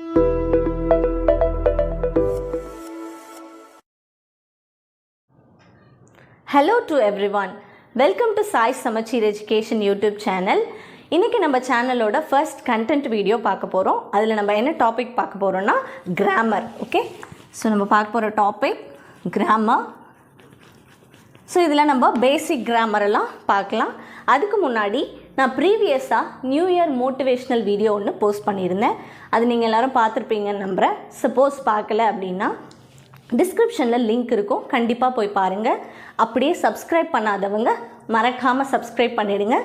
Hello to everyone. Welcome to Sai Samachir Education YouTube channel. இன்னைக்கு நம்ம சேனலோட first content video பார்க்க போகிறோம். அதில் நம்ம என்ன டாபிக் பார்க்க போகிறோம்னா கிராமர். ஓகே, ஸோ நம்ம பார்க்க போகிற டாபிக் கிராமர். ஸோ இதில் நம்ம பேசிக் கிராமரெல்லாம் பார்க்கலாம். அதுக்கு முன்னாடி நான் ப்ரீவியஸாக நியூ இயர் மோட்டிவேஷ்னல் வீடியோ ஒன்று போஸ்ட் பண்ணியிருந்தேன். அது நீங்கள் எல்லோரும் பார்த்துருப்பீங்கன்னு நம்புகிறேன். சப்போஸ் பார்க்கல அப்படின்னா டிஸ்கிரிப்ஷனில் லிங்க் இருக்கும், கண்டிப்பாக போய் பாருங்கள். அப்படியே சப்ஸ்கிரைப் பண்ணாதவங்க மறக்காமல் சப்ஸ்கிரைப் பண்ணிவிடுங்க.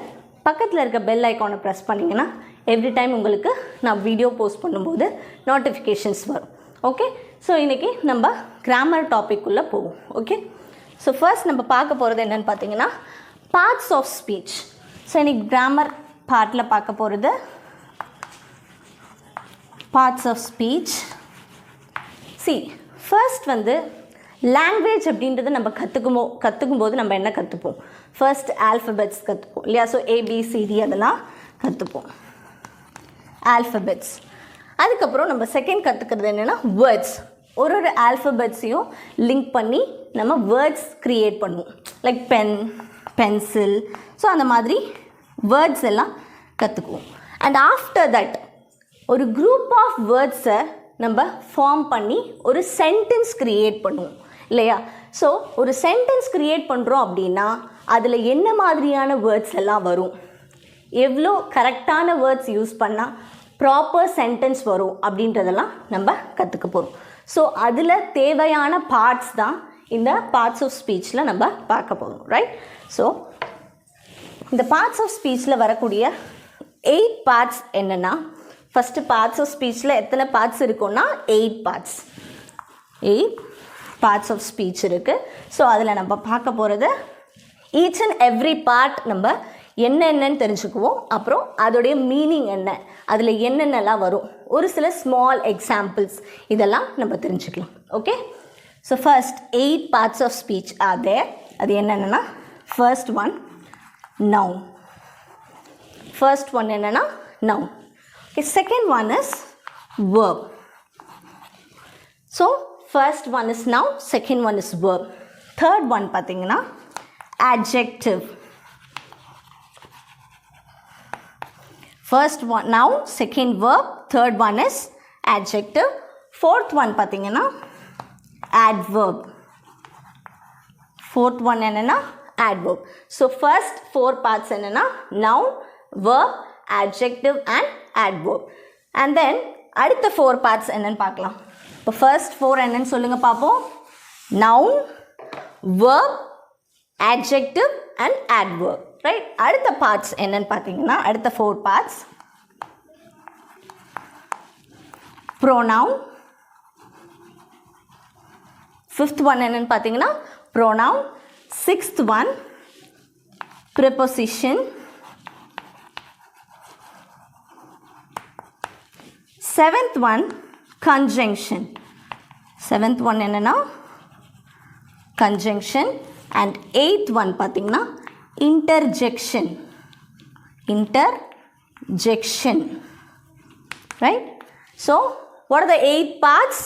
பக்கத்தில் இருக்க பெல் ஐக்கானை ப்ரெஸ் பண்ணிங்கன்னா எவ்ரி டைம் உங்களுக்கு நான் வீடியோ போஸ்ட் பண்ணும்போது நோட்டிஃபிகேஷன்ஸ் வரும். ஓகே, ஸோ இன்றைக்கி நம்ம கிராமர் டாபிக்குள்ளே போவோம். ஓகே, ஸோ ஃபர்ஸ்ட் நம்ம பார்க்க போகிறது என்னென்னு பார்த்தீங்கன்னா பார்ட்ஸ் ஆஃப் ஸ்பீச். ஸோ இன்றைக்கி கிராமர் பார்ட்டில் பார்க்க போகிறது பார்ட்ஸ் ஆஃப் ஸ்பீச். ஃபர்ஸ்ட் வந்து லாங்குவேஜ் அப்படின்றத நம்ம கற்றுக்கும்போது நம்ம என்ன கற்றுப்போம்? ஃபர்ஸ்ட் ஆல்ஃபபெட்ஸ் கற்றுப்போம் இல்லையா? ஸோ ஏபிசிடி அதெல்லாம் கற்றுப்போம், ஆல்ஃபபெட்ஸ். அதுக்கப்புறம் நம்ம செகண்ட் கற்றுக்கிறது என்னென்னா வேர்ட்ஸ். ஒரு ஆல்ஃபபெட்ஸையும் லிங்க் பண்ணி நம்ம வேர்ட்ஸ் க்ரியேட் பண்ணுவோம், லைக் பென், பென்சில். ஸோ அந்த மாதிரி வேர்ட்ஸ் எல்லாம் கற்றுக்குவோம். அண்ட் ஆஃப்டர் தட் ஒரு குரூப் ஆஃப் வேர்ட்ஸை நம்ம ஃபார்ம் பண்ணி ஒரு சென்டென்ஸ் க்ரியேட் பண்ணுவோம் இல்லையா? ஸோ ஒரு சென்டென்ஸ் க்ரியேட் பண்ணுறோம் அப்படின்னா அதில் என்ன மாதிரியான வேர்ட்ஸ் எல்லாம் வரும், எவ்வளோ கரெக்டான வேர்ட்ஸ் யூஸ் பண்ணால் ப்ராப்பர் சென்டென்ஸ் வரும் அப்படின்றதெல்லாம் நம்ம கற்றுக்க போகிறோம். ஸோ அதில் தேவையான பார்ட்ஸ் தான் இந்த பார்ட்ஸ் ஆஃப் ஸ்பீச்சில் நம்ம பார்க்க போகிறோம், ரைட்? ஸோ இந்த பார்ட்ஸ் ஆஃப் ஸ்பீச்சில் வரக்கூடிய 8 பார்ட்ஸ் என்னென்னா, ஃபஸ்ட்டு பார்ட்ஸ் ஆஃப் ஸ்பீச்சில் எத்தனை பார்ட்ஸ் இருக்குன்னா 8 பார்ட்ஸ். 8 பார்ட்ஸ் ஆஃப் ஸ்பீச் இருக்குது. ஸோ அதில் நம்ம பார்க்க போகிறது ஈச் அண்ட் எவ்ரி பார்ட் நம்ம என்னென்னு தெரிஞ்சுக்குவோம். அப்புறம் அதோடைய மீனிங் என்ன, அதில் என்னென்னலாம் வரும், ஒரு சில ஸ்மால் எக்ஸாம்பிள்ஸ் இதெல்லாம் நம்ம தெரிஞ்சுக்கலாம். Okay, so first 8 parts of speech are there. அது என்னென்னா first one noun. First one என்னென்னா noun. Okay, second one is verb. So first one is noun, second one is verb. Third one பார்த்தீங்கன்னா adjective. First one noun, second verb, third one is adjective. Fourth one பார்த்தீங்கன்னா adverb. Fourth one என்னன்னா adverb. So first 4 parts என்னன்னா noun, verb, adjective and adverb. And then அடுத்த 4 parts என்னன்னு பார்க்கலாம். இப்போ first 4 என்னன்னு சொல்லுங்க பார்ப்போம். noun, verb, adjective and adverb, right? அடுத்த parts என்னன்னு பார்த்தீங்கன்னா அடுத்த 4 parts pronoun. Fifth one என்னன்னு பார்த்தீங்கன்னா pronoun. Sixth one preposition. Seventh one conjunction. Seventh one என்னன்னா conjunction. And eighth one பார்த்தீங்கன்னா interjection. Interjection, right? So what are the 8 parts?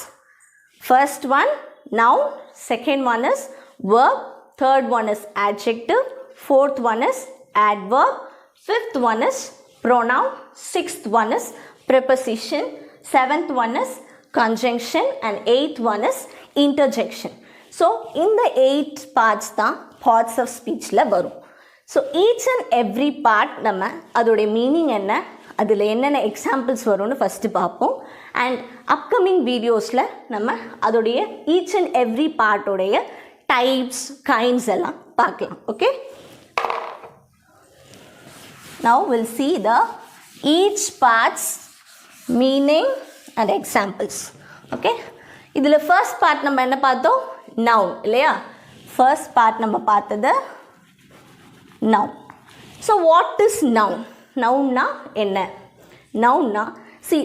First one noun, second one is verb, third one is adjective, fourth one is adverb, fifth one is pronoun, sixth one is preposition, seventh one is conjunction and eighth one is interjection. So இந்த 8 parts தான் parts of speechல வரும். So each and every part நம்ம அதோடைய meaning என்ன, அதில் என்னென்ன examples வரும்னு first பார்ப்போம். அண்ட் அப்கமிங் வீடியோஸில் நம்ம அதோடைய ஈச் அண்ட் எவ்ரி பார்ட்டோடைய டைப்ஸ், கைண்ட்ஸ் எல்லாம் பார்க்கலாம். Okay, now we'll see the each parts meaning and examples. Okay, இதில் first part நம்ம என்ன பார்த்தோம்? noun இல்லையா? first part நம்ம பார்த்தது noun. So what is noun? nounனா என்ன? nounனா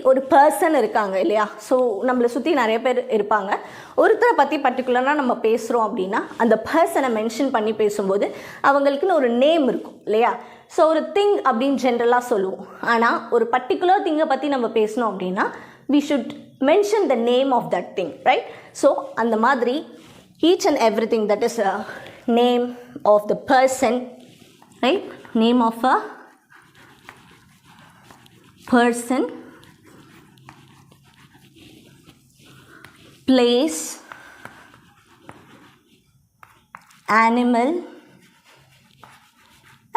ஒரு பர்சன் இருக்காங்க இல்லையா? ஸோ நம்மளை சுற்றி நிறைய பேர் இருப்பாங்க. ஒருத்தரை பற்றி பர்டிகுலராக நம்ம பேசுகிறோம் அப்படின்னா அந்த பர்சனை மென்ஷன் பண்ணி பேசும்போது அவங்களுக்குன்னு ஒரு நேம் இருக்கும் இல்லையா? ஸோ ஒரு திங் அப்படின்னு ஜென்ரலாக சொல்லுவோம். ஆனால் ஒரு பர்டிகுலர் திங்கை பற்றி நம்ம பேசணும் அப்படின்னா we should mention the name of that thing, right? So அந்த மாதிரி each and everything, that is a name of the person, right? Name of a person, place, animal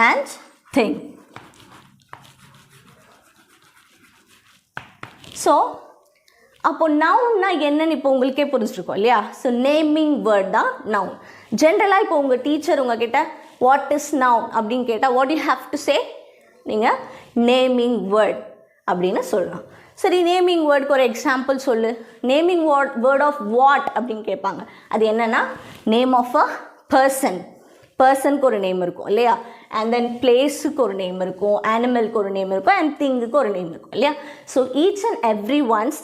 and thing. So அப்போ நவுன்னா என்னன்னு இப்போ உங்களுக்கே புரிஞ்சுருக்கோம் இல்லையா? ஸோ நேமிங் வேர்ட் தான் noun. ஜென்ரலாக இப்போ உங்கள் டீச்சர் உங்ககிட்ட வாட் இஸ் நவுன் அப்படின்னு கேட்டால் what you have to say? நீங்கள் நேமிங் வேர்ட் அப்படின்னு சொல்லலாம். சரி, நேமிங் வேர்டுக்கு ஒரு எக்ஸாம்பிள் சொல்லு. நேமிங் வேர்ட் ஆஃப் வாட் அப்படின்னு கேட்பாங்க. அது என்னென்னா நேம் ஆஃப் அ பர்சன். பர்சனுக்கு ஒரு நேம் இருக்கும் இல்லையா? அண்ட் தென் பிளேஸுக்கு ஒரு நேம் இருக்கும், அனிமலுக்கு ஒரு நேம் இருக்கும், அண்ட் திங்குக்கு ஒரு நேம் இருக்கும் இல்லையா? So each and every one's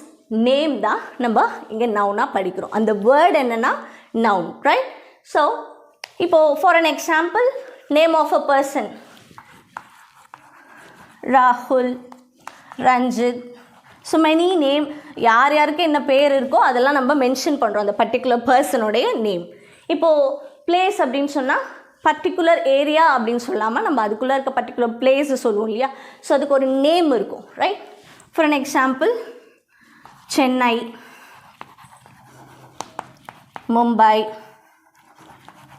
name தான் நம்ம இங்கே நவுனாக படிக்கிறோம். அந்த வேர்டு என்னென்னா நவுன், ரைட்? ஸோ இப்போது for an example, name of a person ராகுல், ரஞ்சித். ஸோ மெனி நேம், யார் யாருக்கு என்ன பேர் இருக்கோ அதெல்லாம் நம்ம மென்ஷன் பண்ணுறோம், அந்த பர்டிகுலர் பர்சனுடைய நேம். இப்போது பிளேஸ் அப்படின்னு சொன்னால் பர்டிகுலர் ஏரியா அப்படின்னு சொல்லாமல் நம்ம அதுக்குள்ளே இருக்க பர்டிகுலர் பிளேஸு சொல்லுவோம் இல்லையா? ஸோ அதுக்கு ஒரு நேம் இருக்கும், right? For an example, Chennai, Mumbai.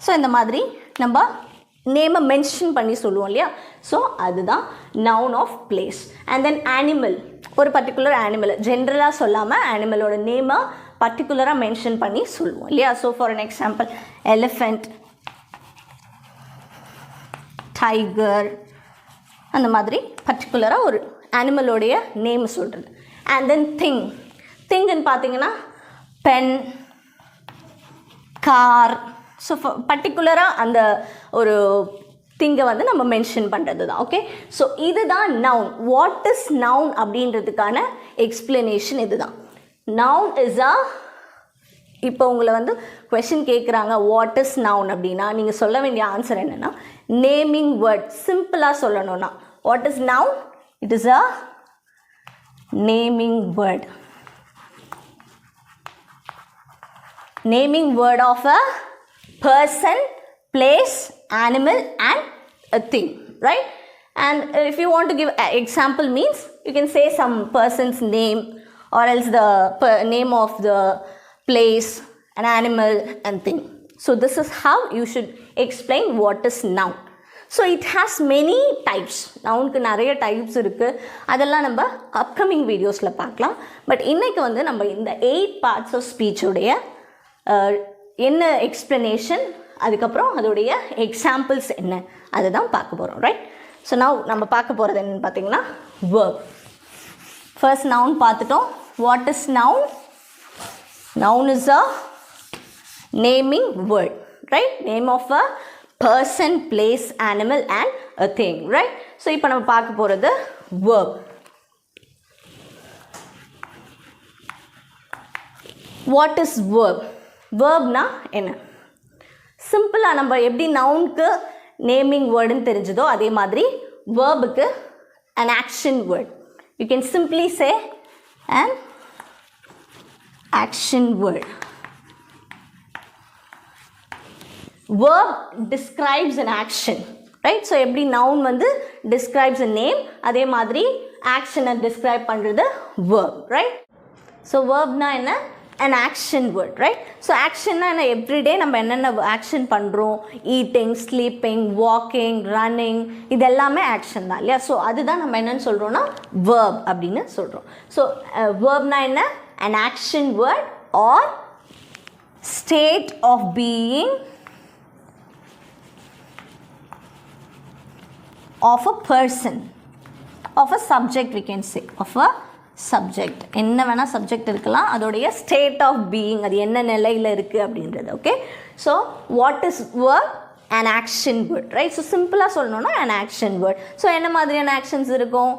So இந்த மாதிரி நம்ம நேமை மென்ஷன் பண்ணி சொல்லுவோம் இல்லையா? ஸோ அதுதான் noun of place. And then animal, ஒரு பர்டிகுலர் அனிமல் ஜென்ரலாக சொல்லாமல் அனிமலோட நேமை பர்டிகுலராக மென்ஷன் பண்ணி சொல்லுவோம் இல்லையா? So for an example, elephant, tiger, அந்த மாதிரி பர்டிகுலராக ஒரு அனிமலோடைய நேம் சொல்கிறது. அண்ட் தென் திங்குன்னு பார்த்தீங்கன்னா பென், கார். ஸோ பர்டிகுலராக அந்த ஒரு திங்கை வந்து நம்ம மென்ஷன் பண்ணுறது தான். ஓகே, ஸோ இதுதான் நவுன். வாட் இஸ் நவுன் அப்படின்றதுக்கான எக்ஸ்பிளனேஷன் இதுதான். நவுன் இஸ் அ, இப்போ உங்களை வந்து கொஷின் கேட்குறாங்க வாட் இஸ் நவுன் அப்படின்னா நீங்கள் சொல்ல வேண்டிய ஆன்சர் என்னென்னா நேமிங் வேர்ட். சிம்பிளாக சொல்லணும்னா what is noun? It is a naming word. Naming word of a person, place, animal and a thing, right? And if you want to give an example means you can say some person's name or else the name of the place, an animal and thing. So this is how you should explain what is noun. So it has many types. நவுனுக்கு நிறைய types இருக்குது, அதெல்லாம் நம்ம upcoming வீடியோஸில் பார்க்கலாம். But இன்றைக்கி வந்து நம்ம இந்த 8 பார்ட்ஸ் ஆஃப் ஸ்பீச்சுடைய என்ன எக்ஸ்ப்ளனேஷன், அதுக்கப்புறம் அதோடைய எக்ஸாம்பிள்ஸ் என்ன, அதை தான் பார்க்க போகிறோம், ரைட்? ஸோ நவ் நம்ம பார்க்க போகிறது என்னென்னு பார்த்தீங்கன்னா verb. ஃபர்ஸ்ட் நவுன் பார்த்துட்டோம். What is noun? Noun is a naming word, right? Name of a person, place, animal and a thing, right? So இப்போ நம்ம பார்க்க போகிறது verb. What is verb? வேர்ப்னா என்ன? சிம்பிளாக நம்ம எப்படி நவுனுக்கு நேமிங் வேர்டுன்னு தெரிஞ்சதோ அதே மாதிரி வேர்புக்கு an action word. You can simply say an action word. Verb describes an action, right? So எப்படி noun வந்து describes a name, அதே மாதிரி actionனை describe பண்ணுறது verb, right? So verbனா என்ன? an action word, right? So actionனா என்ன? everyday நம்ம என்னென்ன action பண்ணுறோம், eating, sleeping, walking, running, இது எல்லாமே action தான் இல்லையா? ஸோ அதுதான் நம்ம என்னென்னு சொல்கிறோன்னா verb அப்படின்னு சொல்கிறோம். ஸோ verbனா என்ன? an action word or state of being of a person, of a subject, we can say of a subject. என்ன வேணால் சப்ஜெக்ட் இருக்கலாம், அதோடைய ஸ்டேட் ஆஃப் பீயிங், அது என்ன நிலையில் இருக்குது அப்படின்றது. Okay, so what is verb? an action word, right? So சிம்பிளாக சொல்லணும்னா an action word. ஸோ என்ன மாதிரியான ஆக்ஷன்ஸ் இருக்கும்?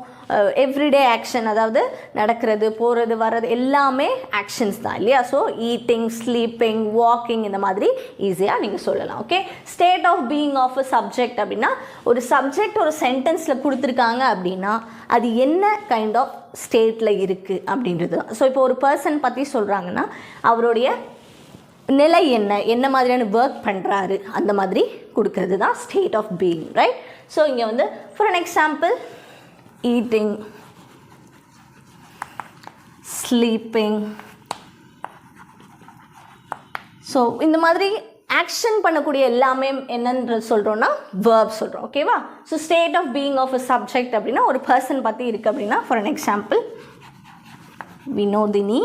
எவ்ரிடே ஆக்ஷன், அதாவது நடக்கிறது, போகிறது, வர்றது எல்லாமே ஆக்ஷன்ஸ் தான் இல்லையா? ஸோ ஈட்டிங், ஸ்லீப்பிங், வாக்கிங், இந்த மாதிரி ஈஸியாக நீங்கள் சொல்லலாம். Okay, state of being of a subject அப்படின்னா ஒரு சப்ஜெக்ட் ஒரு சென்டென்ஸில் கொடுத்துருக்காங்க அப்படின்னா அது என்ன கைண்ட் ஆஃப் ஸ்டேட்டில் இருக்குது அப்படின்றது தான். ஸோ இப்போ ஒரு பர்சன் பற்றி சொல்கிறாங்கன்னா அவருடைய நிலை என்ன மாதிரியான ஒர்க் பண்ணுறாரு அந்த மாதிரி கொடுக்கறது தான் state of being, right? So இங்கே வந்து for an example eating, sleeping. So இந்த மாதிரி ஆக்ஷன் பண்ணக்கூடிய எல்லாமே என்னன்றது சொல்கிறோன்னா வேர்ப் சொல்கிறோம். ஓகேவா? So state of being of a subject அப்படின்னா ஒரு பர்சன் பற்றி இருக்குது அப்படின்னா for an example Vinodhini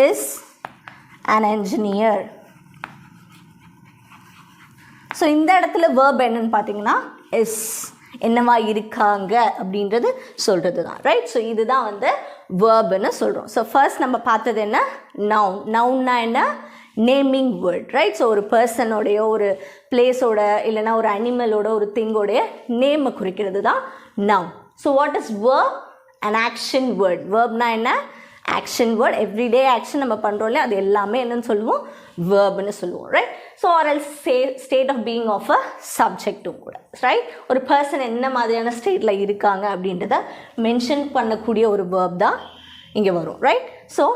is an engineer. So இந்த இடத்துல verb என்னன்னு பார்த்தீங்கன்னா is, என்னவா இருக்காங்க அப்படின்றது சொல்கிறது தான், ரைட்? ஸோ இதுதான் வந்து வேர்ப்னு சொல்கிறோம். ஸோ ஃபர்ஸ்ட் நம்ம பார்த்தது என்ன? நவுன். நவுன்னா என்ன? Naming word, right? ஸோ ஒரு பர்சனோடைய, ஒரு பிளேஸோட, இல்லைனா ஒரு அனிமலோட, ஒரு திங்கோடைய நேமை குறிக்கிறது தான் noun. So what is verb? an action word. வேர்ப்னா என்ன? Action word. எவ்ரிடே ஆக்ஷன் நம்ம பண்ணுறோம் இல்லையா, அது எல்லாமே என்னன்னு சொல்லுவோம்? வேர்ப்னு சொல்லுவோம், right? So or else state of being of a சப்ஜெக்டும் கூட, ரைட்? ஒரு பர்சன் என்ன மாதிரியான ஸ்டேட்டில் இருக்காங்க அப்படின்றத மென்ஷன் பண்ணக்கூடிய ஒரு வேர்ப் தான் இங்கே வரும், ரைட்? ஸோ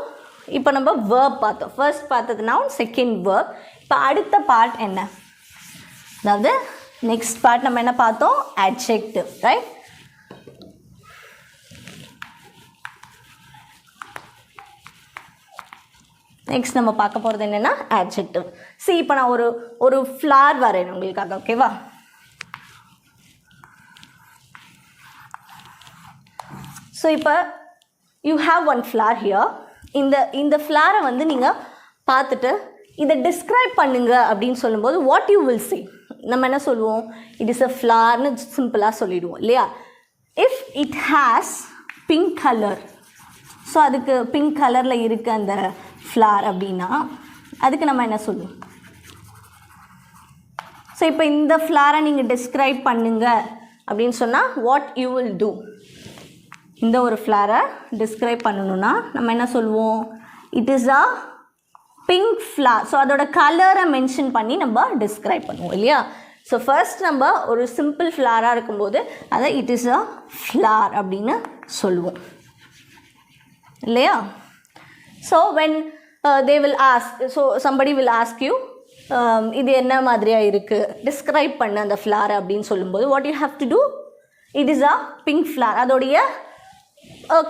இப்போ நம்ம வேர்ப் பார்த்தோம். ஃபர்ஸ்ட் பார்த்தது நவுன், செகண்ட் வேர்ப். இப்போ அடுத்த பார்ட் என்ன? அதாவது நெக்ஸ்ட் பார்ட் நம்ம என்ன பார்த்தோம்? Adjective, right? நெக்ஸ்ட் நம்ம பார்க்க போகிறது என்னென்னா adjective. See, இப்போ நான் ஒரு ஃப்ளார் வரையணும் உங்களுக்காக, ஓகேவா? ஸோ இப்போ you have one flower here. இந்த ஃப்ளாரை வந்து நீங்கள் பார்த்துட்டு இதை டிஸ்கிரைப் பண்ணுங்க அப்படின்னு சொல்லும்போது வாட் யூ வில் see? நம்ம என்ன சொல்லுவோம்? இட் இஸ் அ ஃப்ளார்னு சிம்பிளாக சொல்லிடுவோம் இல்லையா? If it has pink colour, so அதுக்கு பிங்க் கலரில் இருக்க அந்த ஃப்ளார் அப்படின்னா அதுக்கு நம்ம என்ன சொல்லுவோம்? ஸோ இப்போ இந்த ஃப்ளாரை நீங்கள் டிஸ்கிரைப் பண்ணுங்க அப்படின்னு சொன்னால் வாட் யூ வில் டூ? இந்த ஒரு ஃப்ளாரை டிஸ்கிரைப் பண்ணணுன்னா நம்ம என்ன சொல்லுவோம்? It is a pink flower. So அதோட கலரை மென்ஷன் பண்ணி நம்ம டிஸ்கிரைப் பண்ணுவோம் இல்லையா? ஸோ ஃபர்ஸ்ட் நம்ம ஒரு சிம்பிள் ஃப்ளாராக இருக்கும்போது அதை இட் இஸ் அ ஃப்ளார் அப்படின்னு சொல்லுவோம் இல்லையா? So when they will ask, so somebody will ask you இது என்ன மாதிரியாக இருக்குது, டிஸ்கிரைப் பண்ண அந்த ஃப்ளார் அப்படின்னு சொல்லும்போது what you have to do? it is a pink flower. அதோடைய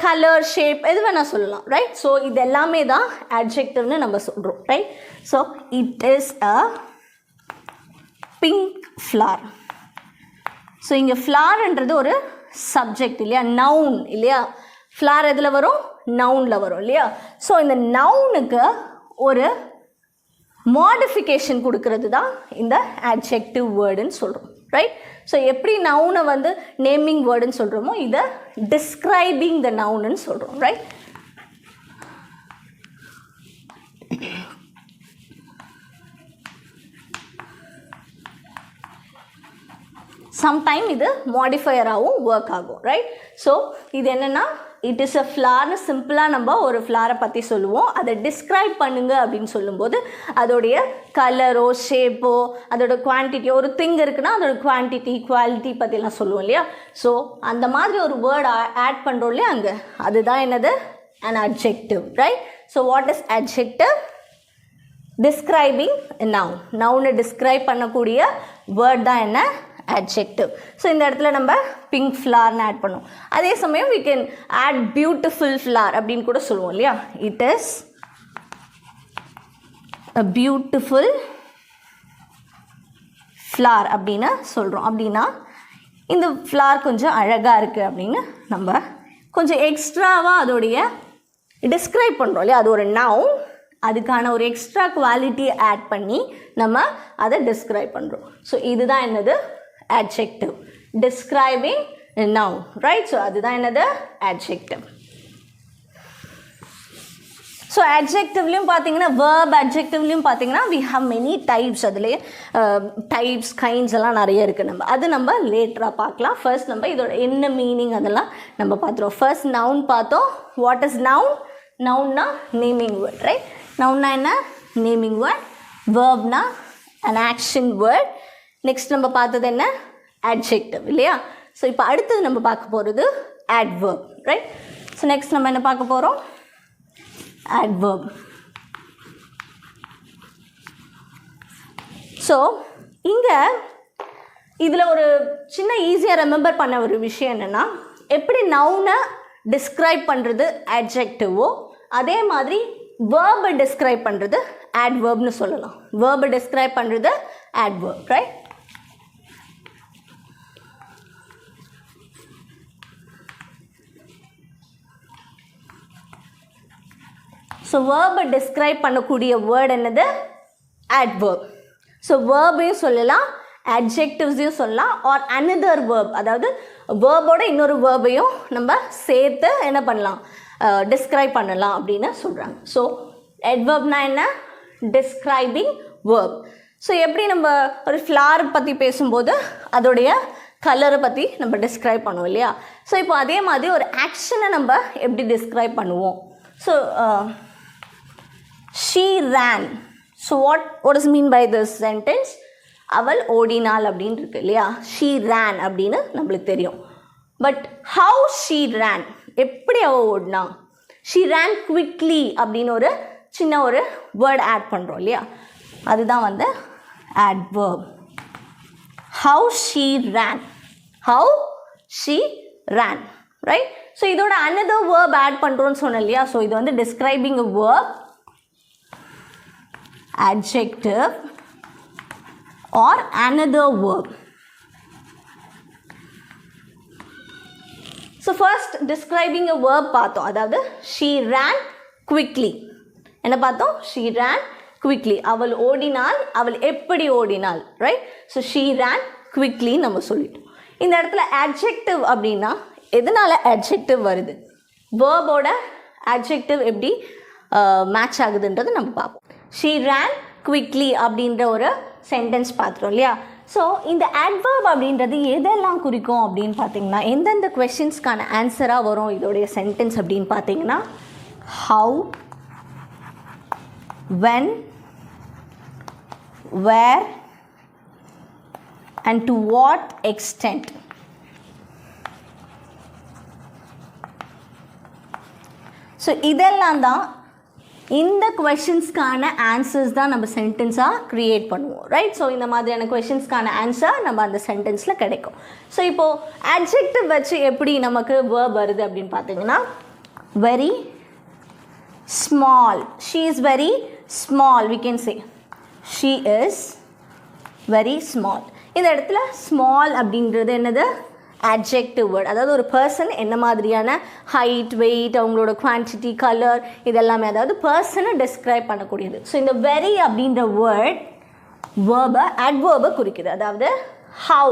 கலர், ஷேப் எது வேணால் சொல்லலாம், ரைட்? ஸோ இது எல்லாமே தான் adjectiveனு நம்ம சொல்கிறோம், right? So it is a pink flower. So இங்கே ஃப்ளார்ன்றது ஒரு சப்ஜெக்ட் இல்லையா, நவுன் இல்லையா? ஃப்ளார் எதில் வரும்? நவுனில் வரும் இல்லையா? ஸோ இந்த நவுனுக்கு ஒரு மாடிஃபிகேஷன் கொடுக்கறது தான் இந்த adjective வேர்டுன்னு சொல்கிறோம், ரைட்? ஸோ எப்படி நவுனை வந்து நேமிங் வேர்டுன்னு சொல்கிறோமோ இதை டிஸ்கிரைபிங் த நவுன்னு சொல்கிறோம், ரைட்? சம்டைம் இது மாடிஃபையராகவும் ஒர்க் ஆகும், ரைட்? ஸோ இது என்னென்னா இட் இஸ் அ ஃப்ளார்னு சிம்பிளாக நம்ம ஒரு ஃப்ளாரை பற்றி சொல்லுவோம். அதை டிஸ்கிரைப் பண்ணுங்க அப்படின்னு சொல்லும்போது அதோடைய கலரோ, ஷேப்போ, அதோட குவான்டிட்டியோ, ஒரு திங் இருக்குன்னா அதோட குவான்டிட்டி, குவாலிட்டி பற்றிலாம் சொல்லுவோம் இல்லையா? ஸோ அந்த மாதிரி ஒரு வேர்ட் ஆட் பண்ணுறோம் இல்லையா அங்கே, அதுதான் என்னது? an adjective, right? So what is adjective? Describing a noun. நவுனை டிஸ்கிரைப் பண்ணக்கூடிய வேர்ட் தான் என்ன? adjective. ஸோ இந்த இடத்துல நம்ம பிங்க் ஃப்ளார்னு ஆட் பண்ணுவோம். அதே சமயம் we can add beautiful flower அப்படின்னு கூட சொல்லுவோம் இல்லையா? it is a beautiful flower அப்படின்னு சொல்கிறோம். அப்படின்னா இந்த ஃப்ளார் கொஞ்சம் அழகாக இருக்குது அப்படின்னு நம்ம கொஞ்சம் எக்ஸ்ட்ராவாக அதோடைய டிஸ்கிரைப் பண்ணுறோம் இல்லையா? அது ஒரு நவுன், அதுக்கான ஒரு எக்ஸ்ட்ரா குவாலிட்டியை ஆட் பண்ணி நம்ம அதை டிஸ்கிரைப் பண்ணுறோம். ஸோ இதுதான் என்னது? adjective. describing a noun, right? So அதுதான் என்னது? adjective. ஸோ அட்ஜெக்டிவ்லையும் பார்த்தீங்கன்னா வேர்ப் அட்ஜெக்டிவ்லையும் பார்த்தீங்கன்னா வி ஹவ் மெனி டைப்ஸ். அதுலேயே டைப்ஸ் கைண்ட்ஸ் எல்லாம் நிறைய இருக்குது. நம்ம லேட்டராக பார்க்கலாம். ஃபர்ஸ்ட் நம்ம இதோட என்ன மீனிங் அதெல்லாம் நம்ம பார்த்துருவோம். ஃபர்ஸ்ட் நவுன் பார்த்தோம். What is noun? நவுன்னா நேமிங் வேர்ட், ரைட்? நவுன்னா என்ன? Naming word. வேர்ப்னா an action word. நெக்ஸ்ட் நம்ம பார்த்தது என்ன? adjective இல்லையா? ஸோ இப்போ அடுத்தது நம்ம பார்க்க போகிறது adverb, ரைட்? ஸோ நெக்ஸ்ட் நம்ம என்ன பார்க்க போகிறோம்? adverb. ஸோ இங்கே இதில் ஒரு சின்ன ஈஸியாக ரிமெம்பர் பண்ண ஒரு விஷயம் என்னென்னா, எப்படி நவுனை டிஸ்கிரைப் பண்ணுறது adjectiveஓ அதே மாதிரி வேர்பை டிஸ்கிரைப் பண்ணுறது adverbனு சொல்லலாம். வேர்பை டிஸ்கிரைப் பண்ணுறது adverb, ரைட்? ஸோ வேர்பை டிஸ்கிரைப் பண்ணக்கூடிய வேர்டு என்னது? adverb. ஸோ வேர்பையும் சொல்லலாம், adjectivesஸையும் சொல்லலாம், ஆர் another verb, அதாவது வேர்போட இன்னொரு வேர்பையும் நம்ம சேர்த்து என்ன பண்ணலாம்? டிஸ்கிரைப் பண்ணலாம் அப்படின்னு சொல்கிறாங்க. ஸோ adverbனா என்ன? Describing verb. ஸோ எப்படி நம்ம ஒரு ஃப்ளார் பற்றி பேசும்போது அதோடைய கலரை பற்றி நம்ம டிஸ்கிரைப் பண்ணுவோம் இல்லையா? ஸோ இப்போ அதே மாதிரி ஒரு ஆக்ஷனை நம்ம எப்படி டிஸ்கிரைப் பண்ணுவோம்? So she ran. So what is mean by this sentence? அவள் ஓடினாள் அப்படின்னு இருக்கு இல்லையா? she ran அப்படின்னு நம்மளுக்கு தெரியும். பட் how she ran, எப்படி அவள் ஓடினா? she ran quickly அப்படின்னு ஒரு சின்ன ஒரு வேர்ட் ஆட் பண்ணுறோம் இல்லையா? அதுதான் வந்து adverb. how she ran, how she ran, right? So இதோட another verb ஆட் பண்ணுறோன்னு சொன்னோம் இல்லையா? ஸோ இது வந்து describing a verb, adjective or another verb. So first describing a verb பார்த்தோம். அதாவது she ran quickly. என்ன பார்த்தோம்? she ran quickly. அவள் ஓடினாள். அவள் எப்படி ஓடினாள், right? So she ran quickly நம்ம சொல்லிட்டோம். இந்த இடத்துல adjective அப்படின்னா எதனால adjective வருது? வேர்போட adjective எப்படி மேட்ச் ஆகுதுன்றது நம்ம பார்ப்போம். she ran quickly அப்படின்ற ஒரு சென்டென்ஸ் பார்த்துரும் இல்லையா? ஸோ இந்த adverb அப்படின்றது எதெல்லாம் குறிக்கும் அப்படின்னு பார்த்தீங்கன்னா, எந்தெந்த கொஷின்ஸ்க்கான ஆன்சராக வரும் இதோடைய சென்டென்ஸ் அப்படின்னு பார்த்தீங்கன்னா, how, when, where and to what extent. So இதெல்லாம் தான் இந்த கொஷின்ஸ்க்கான ஆன்சர்ஸ் தான் நம்ம சென்டென்ஸாக க்ரியேட் பண்ணுவோம், ரைட்? ஸோ இந்த மாதிரியான கொஷின்ஸ்க்கான ஆன்சர் நம்ம அந்த சென்டென்ஸில் கிடைக்கும். ஸோ இப்போது adjective வச்சு எப்படி நமக்கு verb வருது அப்படின்னு பார்த்தீங்கன்னா, very small. she is very small. we can say she is very small. இந்த இடத்துல small அப்படின்றது என்னது? adjective word. அதாவது ஒரு பர்சன் என்ன மாதிரியான ஹைட், வெயிட், அவங்களோட குவான்டிட்டி, கலர் இதெல்லாமே, அதாவது பர்சனை டிஸ்கிரைப் பண்ணக்கூடியது. ஸோ இந்த வெரி அப்படின்ற வேர்ட் வேர்பை adverb குறிக்குது. அதாவது how,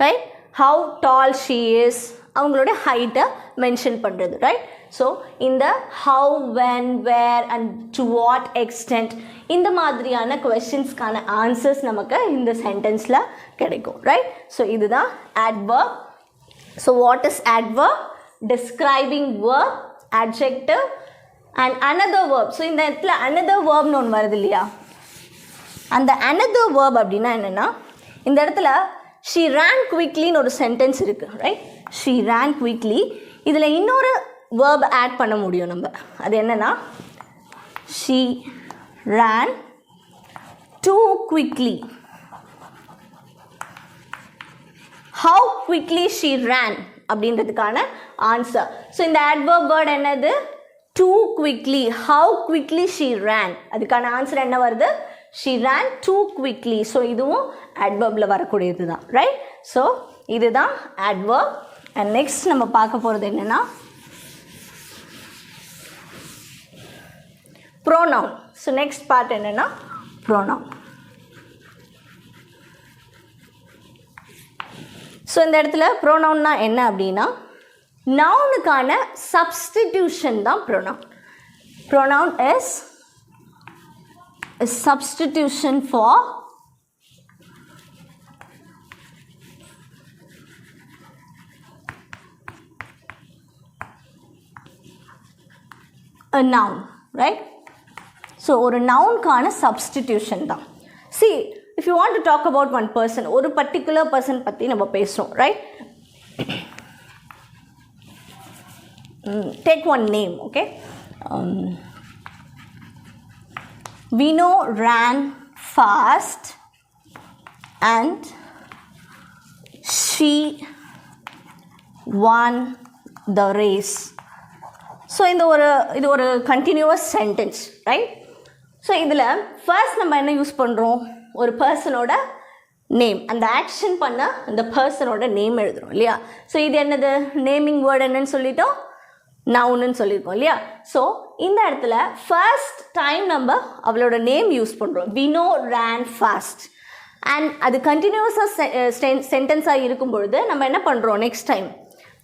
right? how tall she is, அவங்களோட ஹைட்டை மென்ஷன் பண்ணுறது, ரைட்? ஸோ இந்த how, when, where and to what extent இந்த மாதிரியான கொஷின்ஸ்க்கான ஆன்சர்ஸ் நமக்கு இந்த சென்டென்ஸில் கிடைக்கும், ரைட்? ஸோ இதுதான் adverb. So what is adverb? describing verb, adjective and another verb. So இந்த இடத்துல another verbனு ஒன்று வருது இல்லையா? அந்த another verb அப்படின்னா என்னென்னா, இந்த இடத்துல she ran quicklyன்னு ஒரு சென்டென்ஸ் இருக்குது, ரைட்? she ran quickly. இதில் இன்னொரு verb ஆட் பண்ண முடியும் நம்ம. அது என்னென்னா, she ran too quickly. how quickly she ran அப்படின்றதுக்கான ஆன்சர். ஸோ இந்த adverb word என்னது? too quickly. how quickly she ran, அதுக்கான ஆன்சர் என்ன வருது? she ran too quickly. So இதுவும் adverbல வரக்கூடியது தான், ரைட்? ஸோ இதுதான் adverb. அண்ட் நெக்ஸ்ட் நம்ம பார்க்க போகிறது என்னென்னா pronoun. ஸோ நெக்ஸ்ட் பார்ட் என்னென்னா pronoun. ஸோ இந்த இடத்துல ப்ரோனவுன்னா என்ன அப்படின்னா, நவுனுக்கான சப்ஸ்டிடியூஷன் தான் pronoun. pronoun is a substitution for a noun, right? So ஒரு நவுன்கான substitution தான். See, if you want to talk about one person, ஒரு particular person பற்றி நம்ம பேசுகிறோம், right? Take one name, okay? Vino ran fast and she won the race. So இது ஒரு continuous sentence, right? So இதில் first நம்ம என்ன யூஸ் பண்ணுறோம்? ஒரு பர்சனோட நேம், அந்த ஆக்ஷன் பண்ண அந்த பர்சனோட நேம் எழுதுகிறோம் இல்லையா? ஸோ இது என்னது? நேமிங் வேர்டு என்னன்னு சொல்லிட்டோம், நவுன்னு சொல்லியிருக்கோம் இல்லையா? ஸோ இந்த இடத்துல ஃபர்ஸ்ட் டைம் நம்ம அவளோட நேம் யூஸ் பண்ணுறோம், வினோ ரேன் ஃபாஸ்ட். அண்ட் அது கண்டினியூஸாக சென்டென்ஸாக இருக்கும் பொழுது நம்ம என்ன பண்ணுறோம்? நெக்ஸ்ட் டைம்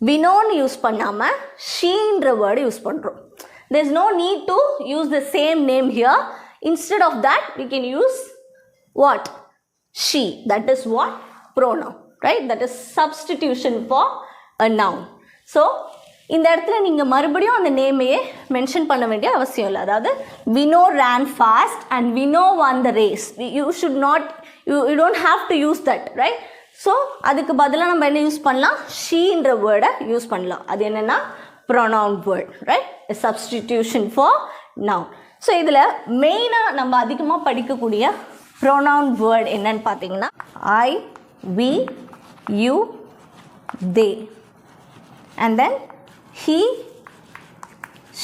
வினோன்னு யூஸ் பண்ணாமல் ஷீன்ற வேர்டு யூஸ் பண்ணுறோம். there is no need to use the same name here. Instead of that we can use what? She. That is what? Pronoun, right? That is substitution for a noun. So இந்த இடத்துல நீங்கள் மறுபடியும் அந்த நேமையே mention பண்ண வேண்டிய அவசியம் இல்லை. அதாவது Vino ran fast and Vino won the race. You should not, you don't have to use that, right? So அதுக்கு பதிலாக நம்ம என்ன யூஸ் பண்ணலாம்? ஷீன்ற வேர்டை யூஸ் பண்ணலாம். அது என்னென்னா pronoun word, right? Substitution for noun. So இதில் மெயினாக நம்ம அதிகமாக படிக்கக்கூடிய ப்ரொனவுன் வேர்ட் என்னன்னு பார்த்தீங்கன்னா I, we, you, they, and then he,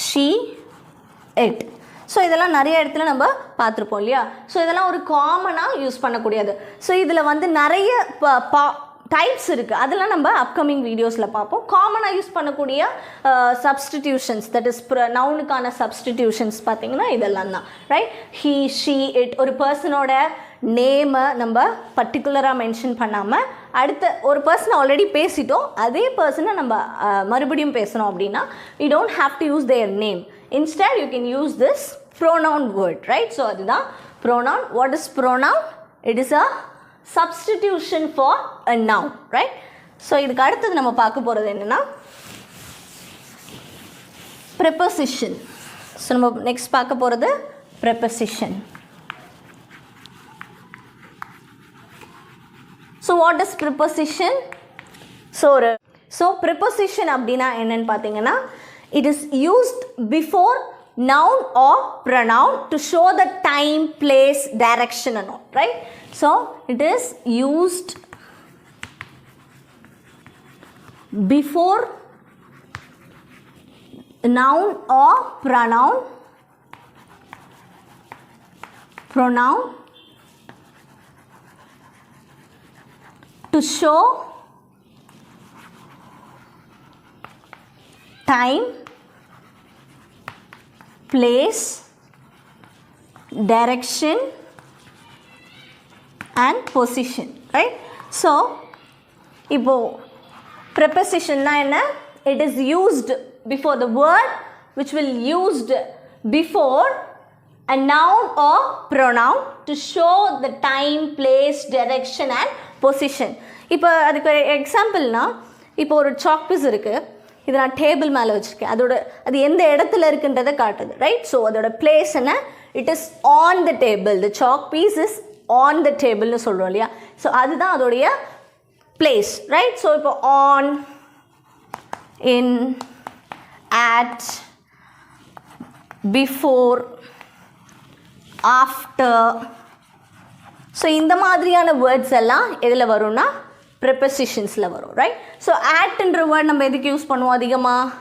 she, it. So இதெல்லாம் நிறைய இடத்துல நம்ம பார்த்துருப்போம் இல்லையா? ஸோ இதெல்லாம் ஒரு காமனாக யூஸ் பண்ணக்கூடியது. ஸோ இதில் வந்து நிறைய டைப்ஸ் இருக்குது, அதெல்லாம் நம்ம அப்கமிங் வீடியோஸில் பார்ப்போம். காமனாக யூஸ் பண்ணக்கூடிய சப்ஸ்டிடியூஷன்ஸ், தட் இஸ் நவுனுக்கான சப்ஸ்டிடியூஷன்ஸ் பார்த்திங்கன்னா இதெல்லாம் தான், ரைட்? He, she, it. ஒரு பர்சனோட நேமை நம்ம பர்டிகுலராக மென்ஷன் பண்ணாமல் அடுத்த ஒரு பர்சன் ஆல்ரெடி பேசிட்டோம், அதே பர்சனை நம்ம மறுபடியும் பேசணும் அப்படின்னா we don't have to use their name. Instead you can use this pronoun word, right? So அதுதான் pronoun. What is pronoun? It is a substitution for a noun, right? So இதுக்கு அடுத்தது நம்ம பார்க்க போகிறது என்னன்னா preposition. So நம்ம next பார்க்க போகிறது preposition. So what is preposition? So preposition அப்படின்னா என்னன்னு பார்த்தீங்கன்னா it is used before noun or pronoun to show the time, place, direction and all, right? So it is used before noun or pronoun to show time, place, direction and position, right? So இப்போ preposition na enna? It is used before the word which will used before a noun or pronoun to show the time, place, direction and position. இப்போ அதுக்கு எக்ஸாம்பிள்னா இப்போ ஒரு chalk piece இருக்குது, இது நான் table மேலே வச்சுருக்கேன், அது எந்த இடத்துல இருக்குன்றதை காட்டுது, ரைட்? ஸோ அதோட பிளேஸ் என்ன? It is on the table. The chalk piece is on the டேபிள்னு சொல்கிறோம் இல்லையா? ஸோ அதுதான் அதோடைய பிளேஸ், ரைட்? ஸோ இப்போ on, in, at, before, after. So இந்த மாதிரியான வேர்ட்ஸ் எல்லாம் எதில் வரும்னா ப்ரெப்பசிஷன்ஸில் வரும், ரைட்? ஸோ ஆட்ன்ற வேர்ட் நம்ம எதுக்கு யூஸ் பண்ணுவோம் அதிகமாக?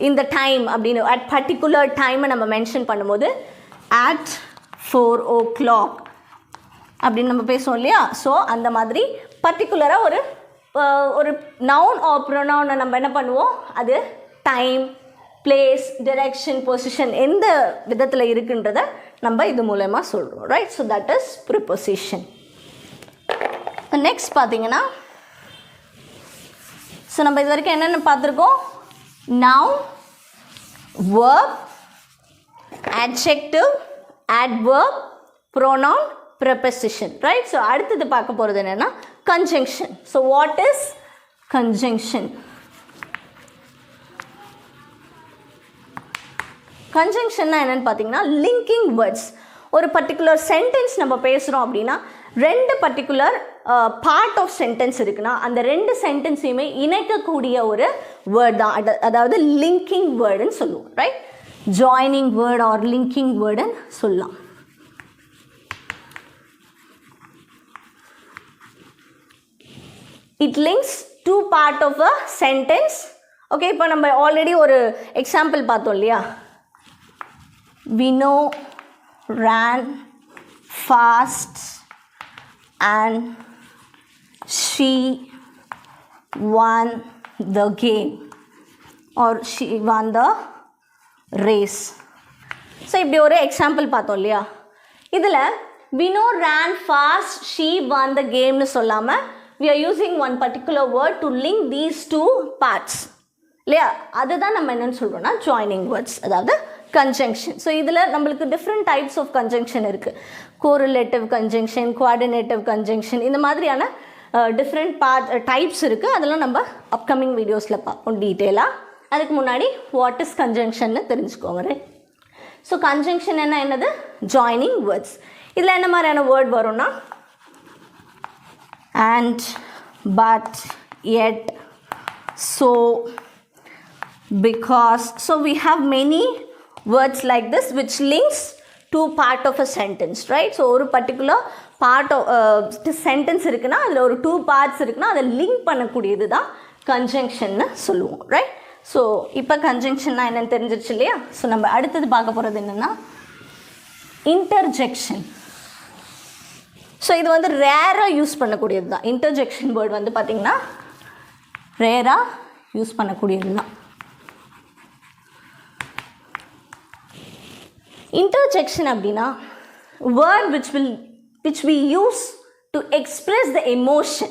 இந்த டைம் அப்படின்னு அட் பர்டிகுலர் டைமை நம்ம மென்ஷன் பண்ணும்போது at 4 o'clock அப்படின்னு நம்ம பேசுவோம் இல்லையா? ஸோ அந்த மாதிரி பர்டிகுலராக ஒரு நவுன் ஆர் ப்ரொனவுனை நம்ம என்ன பண்ணுவோம்? அது டைம், பிளேஸ், டிரெக்ஷன், பொசிஷன் எந்த விதத்தில் இருக்குன்றதை நம்ம இது மூலமா சொல்கிறோம், right? So that is preposition. Next பார்த்தீங்கன்னா, ஸோ நம்ம இது வரைக்கும் என்னென்ன பார்த்துருக்கோம்? Noun, verb, adjective, adverb, pronoun, preposition, right? So அடுத்தது பார்க்க போகிறது என்னன்னா conjunction. So what is conjunction? கன்ஜங்ஷன்னா என்னென்னு பார்த்தீங்கன்னா லிங்கிங் வேர்ட்ஸ். ஒரு பர்டிகுலர் சென்டென்ஸ் நம்ம பேசுகிறோம் அப்படின்னா ரெண்டு பர்டிகுலர் பார்ட் ஆஃப் சென்டென்ஸ் இருக்குன்னா அந்த ரெண்டு சென்டென்ஸையுமே இணைக்கக்கூடிய ஒரு வேர்ட் தான், அதாவது லிங்கிங் வேர்டுன்னு சொல்லுவோம், right? Joining word or linking வேர்டுன்னு சொல்லலாம். It links two part of a sentence. Okay, இப்போ நம்ம ஆல்ரெடி ஒரு எக்ஸாம்பிள் பார்த்தோம் இல்லையா? Vino ran fast and she won the game or she won the race. So இப்படி ஒரு எக்ஸாம்பிள் பார்த்தோம் இல்லையா? இதில் Vino ran fast, she won the gameனு சொல்லாமல் we are using one particular word to link these two parts இல்லையா? அதுதான் நம்ம என்னென்னு சொல்கிறோம்னா ஜாயினிங் வேர்ட்ஸ், அதாவது கன்ஜங்ஷன். ஸோ இதில் நம்மளுக்கு டிஃப்ரெண்ட் டைப்ஸ் ஆஃப் கன்ஜங்ஷன் இருக்குது. கோரிலேட்டிவ் கன்ஜங்ஷன், குவாடினேட்டிவ் கன்ஜங்ஷன், இந்த மாதிரியான டிஃப்ரெண்ட் டைப்ஸ் இருக்குது. அதெல்லாம் நம்ம அப்கமிங் வீடியோஸில் பார்ப்போம் டீட்டெயிலாக. அதுக்கு முன்னாடி வாட் இஸ் கன்ஜங்ஷன்னு தெரிஞ்சுக்கோங்க. ஸோ கன்ஜங்ஷன் என்னது? Joining words. இதில் என்ன மாதிரியான வேர்ட் வரும்னா and, but, yet, so, because. So we have many words like this which links to part of a sentence, right? So ஒரு particular part of sentence இருக்குன்னா அதில் ஒரு two parts இருக்குன்னா அதை லிங்க் பண்ணக்கூடியது தான் கன்ஜங்ஷன்னு சொல்லுவோம், ரைட்? ஸோ இப்போ கன்ஜங்ஷன்னா என்னென்னு தெரிஞ்சிருச்சு இல்லையா? ஸோ நம்ம அடுத்தது பார்க்க போகிறது என்னென்னா இன்டர்ஜெக்ஷன். ஸோ இது வந்து ரேராக யூஸ் பண்ணக்கூடியது தான். இன்டர்ஜெக்ஷன் வேர்டு வந்து பார்த்திங்கன்னா ரேராக யூஸ் பண்ணக்கூடியது தான். இன்டர்ஜெக்ஷன் அப்படின்னா word which we use to express the emotion.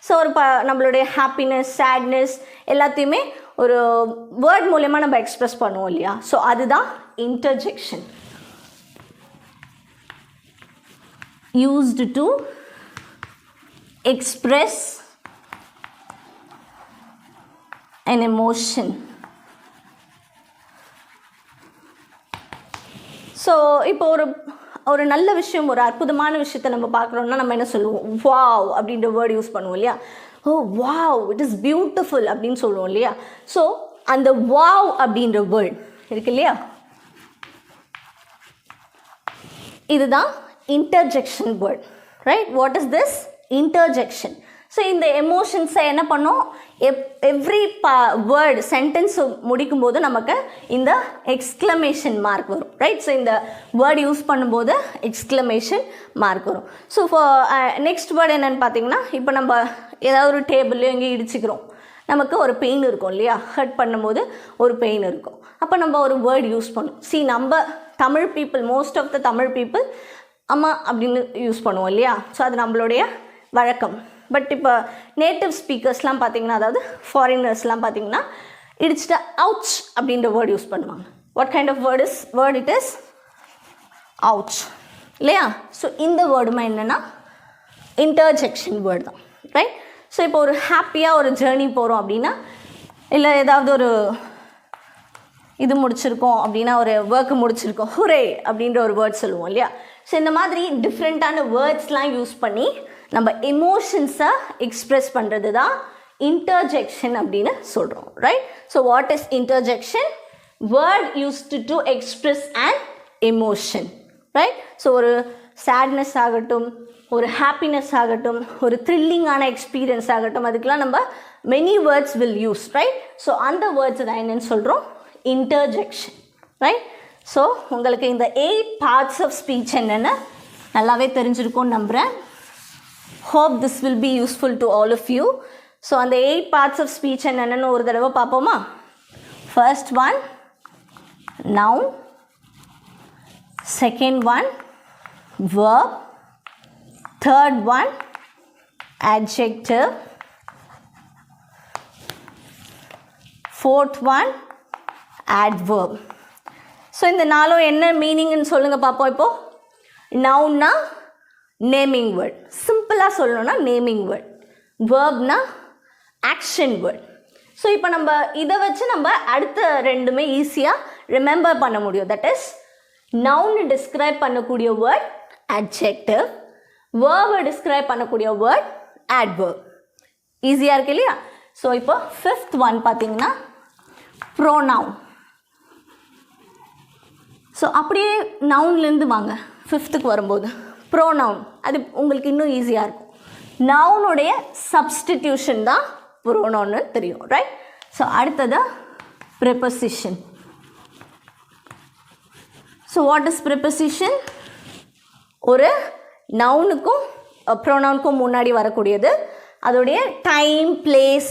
So ஒரு நம்மளுடைய ஹாப்பினஸ், சேட்னஸ் எல்லாத்தையுமே ஒரு வேர்ட் மூலமாக நம்ம எக்ஸ்ப்ரெஸ் பண்ணுவோம் இல்லையா? ஸோ அதுதான் interjection. used to express an emotion. So இப்போ ஒரு நல்ல விஷயம், ஒரு அற்புதமான விஷயத்தை நம்ம பார்க்குறோம்னா நம்ம என்ன சொல்லுவோம்? வாவ் அப்படின்ற வேர்டு யூஸ் பண்ணுவோம் இல்லையா? ஓ வாவ், இட் இஸ் பியூட்டிஃபுல் அப்படின்னு சொல்லுவோம் இல்லையா? ஸோ அந்த வாவ் அப்படின்ற வேர்டு இருக்கு இல்லையா? இதுதான் interjection word, right? What is this? Interjection. So இந்த எமோஷன்ஸை என்ன பண்ணோம்? எவ்ரி வேர்டு சென்டென்ஸ் முடிக்கும்போது நமக்கு இந்த எக்ஸ்க்ளமேஷன் மார்க் வரும், ரைட்? ஸோ இந்த வேர்டு யூஸ் பண்ணும்போது எக்ஸ்க்ளமேஷன் மார்க் வரும். ஸோ நெக்ஸ்ட் வேர்டு என்னென்னு பார்த்தீங்கன்னா, இப்போ நம்ம ஏதாவது ஒரு டேபிள்லையும் எங்கேயும் இடிச்சிக்கிறோம், நமக்கு ஒரு பெயின் இருக்கும் இல்லையா? ஹர்ட் பண்ணும்போது ஒரு பெயின் இருக்கும். அப்போ நம்ம ஒரு வேர்டு யூஸ் பண்ணுவோம். நம்ம Tamil people, most of the Tamil people அம்மா அப்படின்னு யூஸ் பண்ணுவோம் இல்லையா? ஸோ அது நம்மளுடைய வழக்கம். பட் இப்போ நேட்டிவ் ஸ்பீக்கர்ஸ்லாம் பார்த்தீங்கன்னா, அதாவது ஃபாரினர்ஸ்லாம் பார்த்தீங்கன்னா இடிச்சிட்டு அவுச் அப்படின்ற வேர்டு யூஸ் பண்ணுவாங்க. What kind of word it is? Ouch இல்லையா? ஸோ இந்த வேர்டுமா என்னென்னா இன்டர்ஜெக்ஷன் வேர்டு தான், ரைட்? ஸோ இப்போ ஒரு ஹாப்பியாக ஒரு ஜேர்னி போகிறோம் அப்படின்னா, இல்லை ஏதாவது ஒரு இது முடிச்சிருக்கோம் அப்படின்னா, ஒரு ஒர்க்கு முடிச்சிருக்கோம், ஹுரே அப்படின்ற ஒரு வேர்ட் சொல்லுவோம் இல்லையா? ஸோ இந்த மாதிரி டிஃப்ரெண்ட்டான வேர்ட்ஸ்லாம் யூஸ் பண்ணி நம்ம எமோஷன்ஸை எக்ஸ்ப்ரெஸ் பண்ணுறது தான் இன்டர்ஜெக்ஷன் அப்படின்னு சொல்கிறோம், right? So what is interjection? Word used to express and emotion, right? So ஒரு சேட்னஸ் ஆகட்டும், ஒரு ஹாப்பினஸ் ஆகட்டும், ஒரு த்ரில்லிங்கான எக்ஸ்பீரியன்ஸ் ஆகட்டும், அதுக்கெலாம் நம்ம many words will use, right? So அந்த வேர்ட்ஸ் தான் என்னென்னு சொல்கிறோம்? Interjection, right? ஸோ உங்களுக்கு இந்த 8 parts of speech என்னென்னு நல்லாவே தெரிஞ்சிருக்கும்னு நம்புகிறேன். Hope this will be useful to all of you. So அந்த 8 parts of speech என்னென்னு ஒரு தடவை பார்ப்போமா? First one, noun. Second one, verb. Third one, adjective. Fourth one, adverb. So இந்த நாளும் என்ன மீனிங்னு சொல்லுங்கள் பார்ப்போம். இப்போது நவுன்னா நேமிங் வேர்ட், சிம்பிளாக சொல்லணும்னா நேமிங் வேர்ட். வேர்ப்னா ஆக்ஷன் வேர்ட். ஸோ இப்போ நம்ம இதை வச்சு நம்ம அடுத்த ரெண்டுமே ஈஸியாக ரிமெம்பர் பண்ண முடியும். தட் இஸ் நவுன்னு டிஸ்கிரைப் பண்ணக்கூடிய வேர்ட் adjective, வேர்பை டிஸ்கிரைப் பண்ணக்கூடிய வேர்ட் adverb. ஈஸியாக இருக்கு இல்லையா? ஸோ இப்போ ஃபிஃப்த் ஒன் பார்த்தீங்கன்னா ப்ரோனவுன். ஸோ அப்படியே நவுன்லேருந்து வாங்க ஃபிஃப்த்துக்கு வரும்போது ப்ரோனவுன், அது உங்களுக்கு இன்னும் ஈஸியாக இருக்கும். நவுனுடைய சப்ஸ்டிடியூஷன் தான் ப்ரோனவுன்னு தெரியும், ரைட்? ஸோ அடுத்தது preposition. So what is preposition? ஒரு நவுனுக்கும் ப்ரோனவுனுக்கும் முன்னாடி வரக்கூடியது, அதோடைய டைம், பிளேஸ்,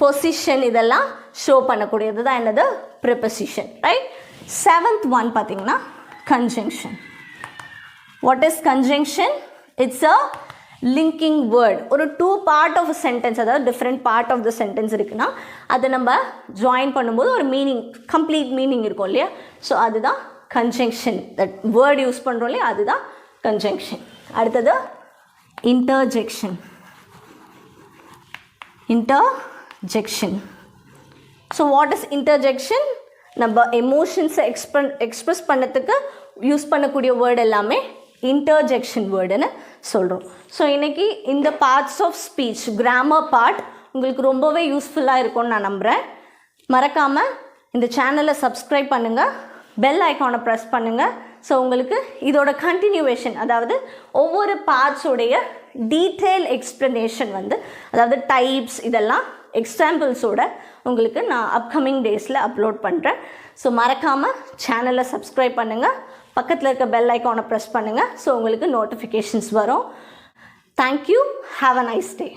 பொசிஷன் இதெல்லாம் ஷோ பண்ணக்கூடியது தான் என்னது ப்ரிபோசிஷன், ரைட்? செவன்த் ஒன் பார்த்தீங்கன்னா conjunction. What is conjunction? It's a linking word. ஒரு டூ பார்ட் ஆஃப் சென்டென்ஸ், அதாவது different part of the sentence இருக்குன்னா அதை நம்ம ஜாயின் பண்ணும்போது ஒரு மீனிங், கம்ப்ளீட் மீனிங் இருக்கும் இல்லையா? ஸோ அதுதான் கன்ஜங்ஷன். தட் வேர்ட் யூஸ் பண்ணுறோம் இல்லையா, அதுதான் கன்ஜங்ஷன். அடுத்தது interjection. Interjection. So what is interjection? நம்ம எமோஷன்ஸை எக்ஸ்ப்ரெஸ் பண்ணதுக்கு யூஸ் பண்ணக்கூடிய வேர்டு எல்லாமே இன்டர்ஜெக்ஷன் வேர்டுன்னு சொல்கிறோம். ஸோ இன்றைக்கி இந்த parts of speech, grammar part உங்களுக்கு ரொம்பவே யூஸ்ஃபுல்லாக இருக்கும்னு நான் நம்புகிறேன். மறக்காமல் இந்த சேனலை சப்ஸ்கிரைப் பண்ணுங்கள், பெல் ஐக்கானை ப்ரெஸ் பண்ணுங்கள். ஸோ உங்களுக்கு இதோட கண்டினியூவேஷன், அதாவது ஒவ்வொரு பார்ட்ஸோடைய டீட்டெயில் எக்ஸ்ப்ளனேஷன் அதாவது டைப்ஸ் இதெல்லாம் எக்ஸாம்பிள்ஸோட உங்களுக்கு நான் அப்கமிங் டேஸில் அப்லோட் பண்ணுறேன். ஸோ மறக்காமல் சேனலை சப்ஸ்கிரைப் பண்ணுங்கள், பக்கத்தில் இருக்க பெல் ஐக்கானை ப்ரெஸ் பண்ணுங்கள். ஸோ உங்களுக்கு நோட்டிஃபிகேஷன்ஸ் வரும். Thank you. Have a nice day.